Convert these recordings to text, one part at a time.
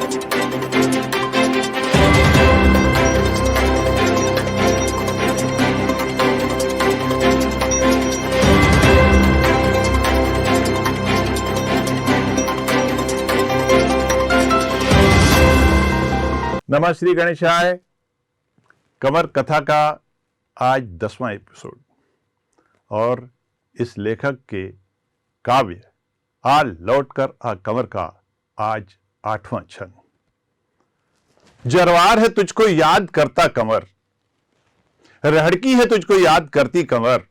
नमः श्री गणेशाय। कंवर कथा का आज 10वां एपिसोड और इस लेखक के काव्य आ लौटकर आ कंवर का आज 8वां क्षण। जरवार है तुझको याद करता कंवर, रहड़की है तुझको याद करती कंवर,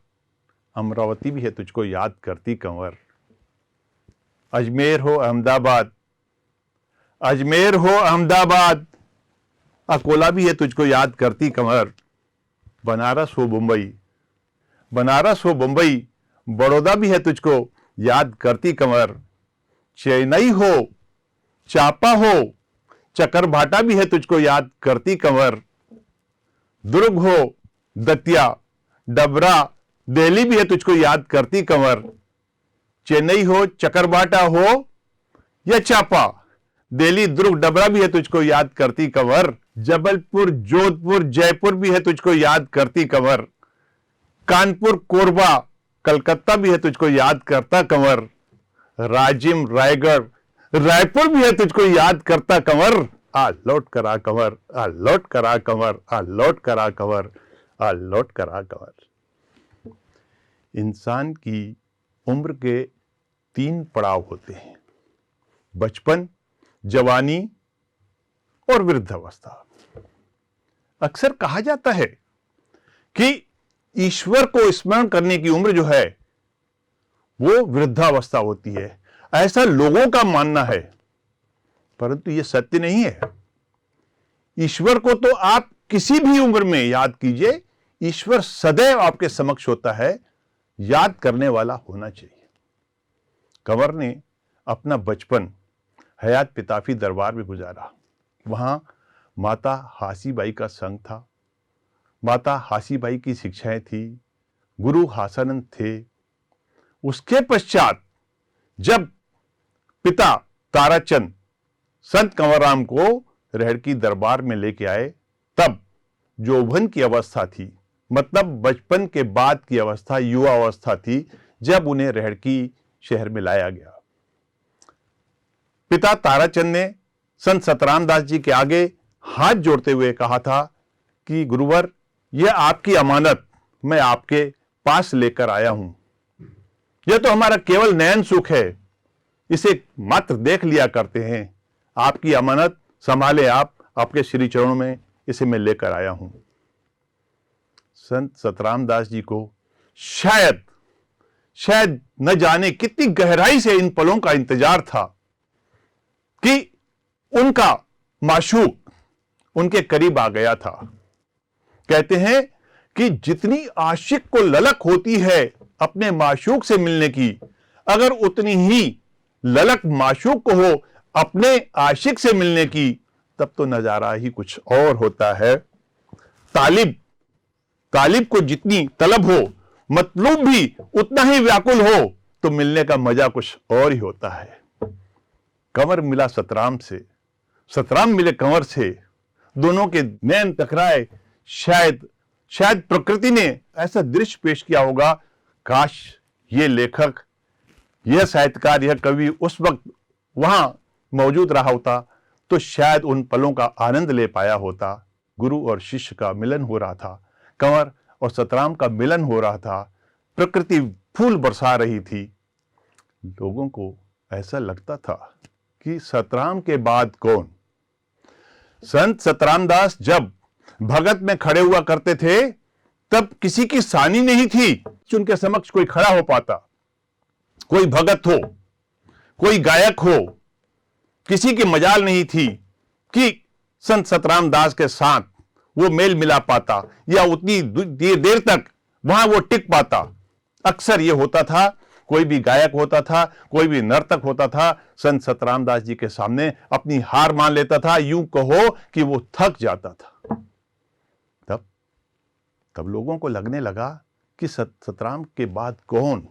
अमरावती भी है तुझको याद करती कंवर। अजमेर हो अहमदाबाद, अजमेर हो अहमदाबाद, अकोला भी है तुझको याद करती कंवर। बनारस हो मुंबई, बनारस हो मुंबई, बड़ौदा भी है तुझको याद करती कंवर। चेन्नई हो, चापा हो, चकरभाटा भी है तुझको याद करती कंवर। दुर्ग हो, दतिया, डबरा, दिल्ली भी है तुझको याद करती कंवर। चेन्नई हो, चकरभाटा हो या चापा, दिल्ली, दुर्ग, डबरा भी है तुझको याद करती कंवर। जबलपुर, जोधपुर, जयपुर भी है तुझको याद करती कंवर। कानपुर, कोरबा, कलकत्ता भी है तुझको याद करता कंवर। राजिम, रायगढ़, रायपुर भी है तुझको याद करता कंवर। आ लौट कर आ कंवर, आ लौट कर आ कंवर, आ लौट कर आ कंवर, आ लौट कर आ कंवर। इंसान की उम्र के 3 पड़ाव होते हैं, बचपन, जवानी और वृद्धावस्था। अक्सर कहा जाता है कि ईश्वर को स्मरण करने की उम्र जो है वो वृद्धावस्था होती है, ऐसा लोगों का मानना है, परंतु यह सत्य नहीं है। ईश्वर को तो आप किसी भी उम्र में याद कीजिए, ईश्वर सदैव आपके समक्ष होता है, याद करने वाला होना चाहिए। कंवर ने अपना बचपन हयात पिताफी दरबार में गुजारा। वहां माता हासीबाई का संग था, माता हासीबाई की शिक्षाएं थी, गुरु हासानंद थे। उसके पश्चात जब पिता ताराचंद संत कंवरराम को रहड़की दरबार में लेके आए, तब यौवन की अवस्था थी, मतलब बचपन के बाद की अवस्था, युवा अवस्था थी, जब उन्हें रहड़की शहर में लाया गया। पिता ताराचंद ने संत सतराम दास जी के आगे हाथ जोड़ते हुए कहा था कि गुरुवर, यह आपकी अमानत मैं आपके पास लेकर आया हूं। यह तो हमारा केवल नयन सुख है, इसे मात्र देख लिया करते हैं। आपकी अमानत संभाले आप, आपके श्री चरणों में इसे मैं लेकर आया हूं। संत सतराम दास जी को शायद न जाने कितनी गहराई से इन पलों का इंतजार था कि उनका माशूक उनके करीब आ गया था। कहते हैं कि जितनी आशिक को ललक होती है अपने माशूक से मिलने की, अगर उतनी ही ललक माशूक को हो अपने आशिक से मिलने की, तब तो नजारा ही कुछ और होता है। तालिब को जितनी तलब हो, मतलूब भी उतना ही व्याकुल हो, तो मिलने का मजा कुछ और ही होता है। कंवर मिला सतराम से, सतराम मिले कंवर से, दोनों के नैन टकराए। शायद प्रकृति ने ऐसा दृश्य पेश किया होगा, काश ये लेखक, यह साहित्यकार, यह कवि उस वक्त वहां मौजूद रहा होता तो शायद उन पलों का आनंद ले पाया होता। गुरु और शिष्य का मिलन हो रहा था, कंवर और सतराम का मिलन हो रहा था, प्रकृति फूल बरसा रही थी। लोगों को ऐसा लगता था कि सतराम के बाद कौन। संत सतराम दास जब भगत में खड़े हुआ करते थे, तब किसी की सानी नहीं थी कि उनके समक्ष कोई खड़ा हो पाता। कोई भगत हो, कोई गायक हो, किसी की मजाल नहीं थी कि संत सतराम दास के साथ वो मेल मिला पाता या उतनी देर तक वहां वो टिक पाता। अक्सर ये होता था, कोई भी गायक होता था, कोई भी नर्तक होता था, संत सतराम दास जी के सामने अपनी हार मान लेता था, यूं कहो कि वो थक जाता था। तब लोगों को लगने लगा कि सतराम के बाद कौन।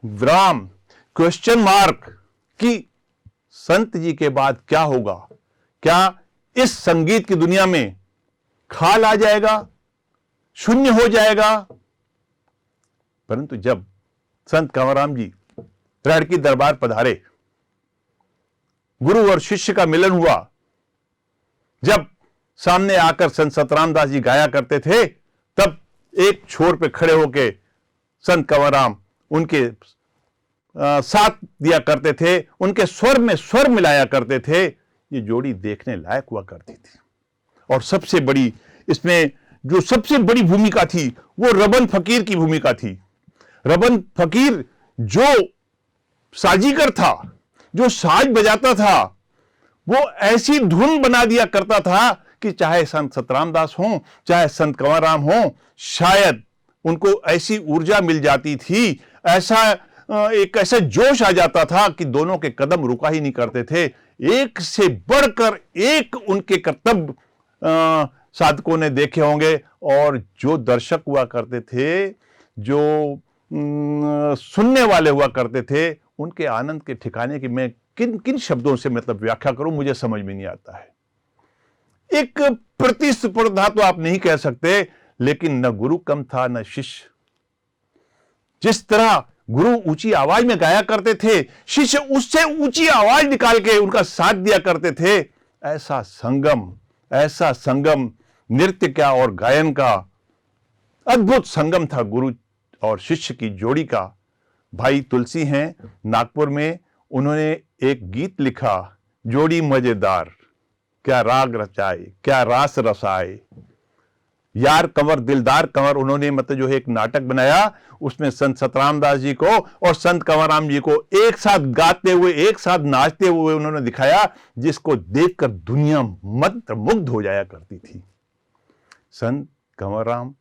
विराम, क्वेश्चन मार्क कि संत जी के बाद क्या होगा, क्या इस संगीत की दुनिया में खाल आ जाएगा, शून्य हो जाएगा? परंतु जब संत कंवरराम जी रड़की दरबार पधारे, गुरु और शिष्य का मिलन हुआ, जब सामने आकर संत सतराम दास जी गाया करते थे, तब एक छोर पे खड़े होके संत कंवरराम उनके साथ दिया करते थे, उनके स्वर में स्वर मिलाया करते थे। ये जोड़ी देखने लायक हुआ करती थी। और सबसे बड़ी इसमें जो सबसे बड़ी भूमिका थी वो रबन फकीर की भूमिका थी। रबन फकीर जो साजीगर था, जो साज बजाता था, वो ऐसी धुन बना दिया करता था कि चाहे संत सतराम दास हों, चाहे संत कंवरराम हों, शायद उनको ऐसी ऊर्जा मिल जाती थी, एक ऐसा जोश आ जाता था कि दोनों के कदम रुका ही नहीं करते थे। एक से बढ़कर एक उनके कर्तव्य साधकों ने देखे होंगे, और जो दर्शक हुआ करते थे, जो सुनने वाले हुआ करते थे, उनके आनंद के ठिकाने की मैं किन किन शब्दों से मतलब व्याख्या करूं, मुझे समझ में नहीं आता है। एक प्रतिस्पर्धा तो आप नहीं कह सकते, लेकिन न गुरु कम था न शिष्य। जिस तरह गुरु ऊंची आवाज में गाया करते थे, शिष्य उससे ऊंची आवाज निकाल के उनका साथ दिया करते थे। ऐसा संगम नृत्य का और गायन का अद्भुत संगम था गुरु और शिष्य की जोड़ी का। भाई तुलसी हैं नागपुर में, उन्होंने एक गीत लिखा, जोड़ी मजेदार, क्या राग रचाए, क्या रास रसाए, यार कंवर दिलदार कंवर। उन्होंने मतलब जो है एक नाटक बनाया, उसमें संत सतराम दास जी को और संत कंवरराम जी को एक साथ गाते हुए, एक साथ नाचते हुए उन्होंने दिखाया, जिसको देखकर दुनिया मंत्रमुग्ध हो जाया करती थी। संत कंवरराम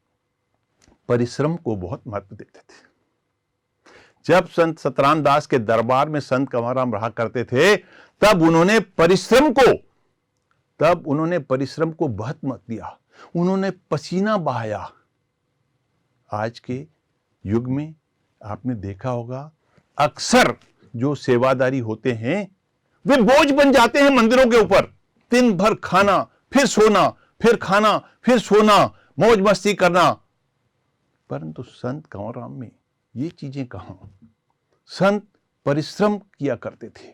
परिश्रम को बहुत महत्व देते थे। जब संत सतराम दास के दरबार में संत कंवरराम रहा करते थे, तब उन्होंने परिश्रम को बहुत महत्व दिया। उन्होंने पसीना बहाया। आज के युग में आपने देखा होगा, अक्सर जो सेवादारी होते हैं वे बोझ बन जाते हैं मंदिरों के ऊपर। दिन भर खाना, फिर सोना, फिर खाना, फिर सोना, मौज मस्ती करना। परंतु संत कंवरराम में ये चीजें कहां? संत परिश्रम किया करते थे।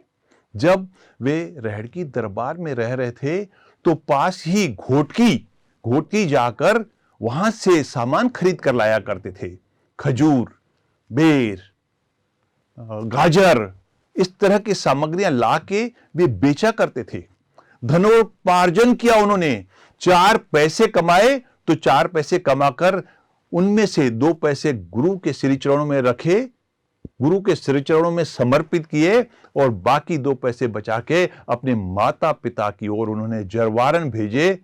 जब वे रहड़की दरबार में रह रहे थे, तो पास ही घोटकी जाकर वहां से सामान खरीद कर लाया करते थे। खजूर, बेर, गाजर, इस तरह की सामग्रियां ला के वे बेचा करते थे। धनोपार्जन किया उन्होंने। 4 पैसे कमाए तो 4 पैसे कमाकर उनमें से 2 पैसे गुरु के श्री चरणों में रखे, गुरु के श्री चरणों में समर्पित किए, और बाकी 2 पैसे बचा के अपने माता पिता की ओर उन्होंने जरवारन भेजे।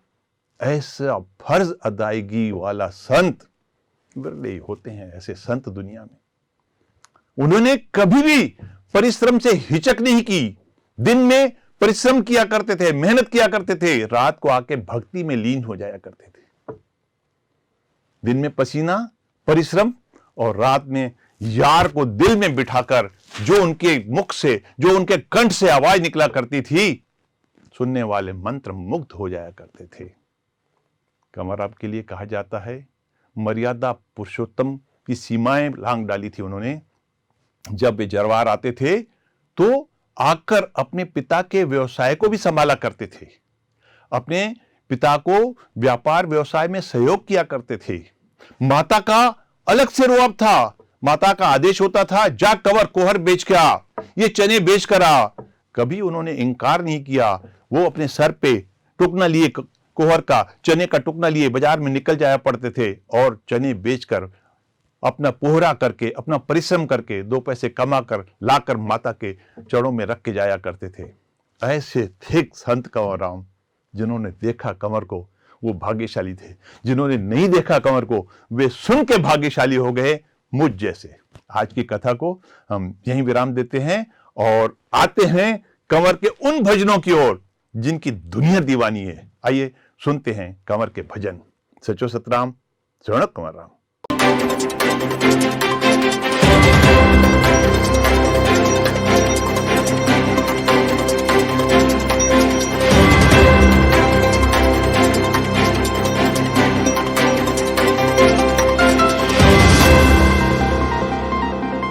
ऐसा फर्ज अदायगी वाला संत बिरले होते हैं, ऐसे संत दुनिया में। उन्होंने कभी भी परिश्रम से हिचक नहीं की। दिन में परिश्रम किया करते थे, मेहनत किया करते थे, रात को आके भक्ति में लीन हो जाया करते थे। दिन में पसीना, परिश्रम, और रात में यार को दिल में बिठाकर जो उनके मुख से, जो उनके कंठ से आवाज निकला करती थी, सुनने वाले मंत्र मुग्ध हो जाया करते थे। कंवरराम के लिए कहा जाता है, मर्यादा पुरुषोत्तम की सीमाएं लांघ डाली थी उन्होंने। जब वे जरवार आते थे तो आकर अपने पिता के व्यवसाय को भी संभाला करते थे। अपने पिता को व्यापार व्यवसाय में सहयोग किया करते थे। माता का अलग से रुआब था। माता का आदेश होता था, जा कंवर कोहर बेच के आ, ये चने बेच कर आ। कभी उन्होंने इंकार नहीं किया। वो अपने सर पे टुकना लिए, कोहर का, चने का टुकना लिए बाजार में निकल जाया पड़ते थे, और चने बेचकर अपना पोहरा करके, अपना परिश्रम करके 2 पैसे कमाकर लाकर माता के चरणों में रख के जाया करते थे। ऐसे थे संत कंवरराम। जिन्होंने देखा कंवर को वो भाग्यशाली थे, जिन्होंने नहीं देखा कंवर को वे सुन के भाग्यशाली हो गए, मुझ जैसे। आज की कथा को हम यहीं विराम देते हैं और आते हैं कंवर के उन भजनों की ओर जिनकी दुनिया दीवानी है। आइए सुनते हैं कंवर के भजन। सचो सतराम, शरण कंवरराम।